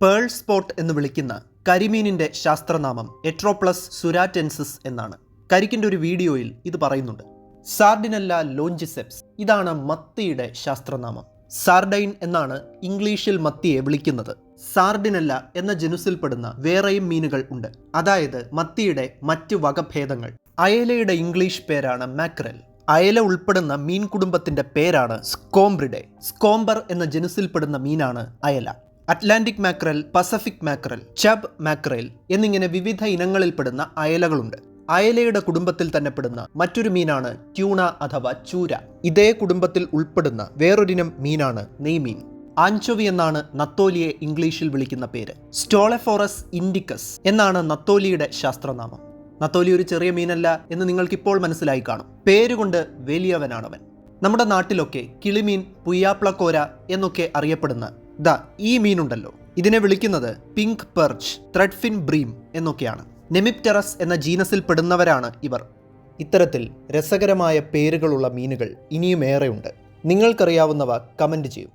Pearl spot എന്ന് വിളിക്കുന്ന കരിമീനിന്റെ ശാസ്ത്രനാമം എട്രോപ്ലസ് സുരാറ്റെൻസിസ് എന്നാണ്. കരിക്കിന്റെ ഒരു വീഡിയോയിൽ ഇത് പറയുന്നുണ്ട്. സാർഡിനല്ല ലോഞ്ചിസെപ്സ്, ഇതാണ് മത്തിയുടെ ശാസ്ത്രനാമം. സാർഡൈൻ എന്നാണ് ഇംഗ്ലീഷിൽ മത്തിയെ വിളിക്കുന്നത്. സാർഡിനല്ല എന്ന ജനുസിൽപ്പെടുന്ന വേറെയും മീനുകൾ ഉണ്ട്, അതായത് മത്തിയുടെ മറ്റ് വകഭേദങ്ങൾ. അയലയുടെ ഇംഗ്ലീഷ് പേരാണ് മാക്രൽ. അയല ഉൾപ്പെടുന്ന മീൻ കുടുംബത്തിന്റെ പേരാണ് സ്കോംബ്രിഡെ. സ്കോംബർ എന്ന ജനുസിൽപ്പെടുന്ന മീനാണ് അയല. Atlantic mackerel, Pacific mackerel, chub mackerel എന്നിങ്ങനെ വിവിധ ഇനങ്ങളിൽപ്പെടുന്ന അയലകളുണ്ട്. അയലയുടെ കുടുംബത്തിൽ തന്നെ പെടുന്ന മറ്റൊരു മീനാണ് ട്യൂണ അഥവാ ചൂര. ഇതേ കുടുംബത്തിൽ ഉൾപ്പെടുന്ന വേറൊരിനം മീനാണ് നെയ്മീൻ. ആൻചോവി എന്നാണ് നത്തോലിയെ ഇംഗ്ലീഷിൽ വിളിക്കുന്ന പേര്. സ്റ്റോളെഫോറസ് ഇൻഡിക്കസ് എന്നാണ് നത്തോലിയുടെ ശാസ്ത്രനാമം. നത്തോലി ഒരു ചെറിയ മീനല്ല എന്ന് നിങ്ങൾക്കിപ്പോൾ മനസ്സിലായി കാണും. പേരുകൊണ്ട് വലിയവനാണവൻ. നമ്മുടെ നാട്ടിലൊക്കെ കിളിമീൻ, പുയ്യാപ്ലക്കോര എന്നൊക്കെ അറിയപ്പെടുന്ന ഈ മീനുണ്ടല്ലോ, ഇതിനെ വിളിക്കുന്നത് പിങ്ക് പെർച്ച്, ത്രെഡ്ഫിൻ ബ്രീം എന്നൊക്കെയാണ്. നെമിപ്റ്റെറസ് എന്ന ജീനസിൽ പെടുന്നവരാണ് ഇവർ. ഇത്തരത്തിൽ രസകരമായ പേരുകളുള്ള മീനുകൾ ഇനിയും ഏറെയുണ്ട്. നിങ്ങൾക്കറിയാവുന്നവ കമൻറ്റ് ചെയ്യൂ.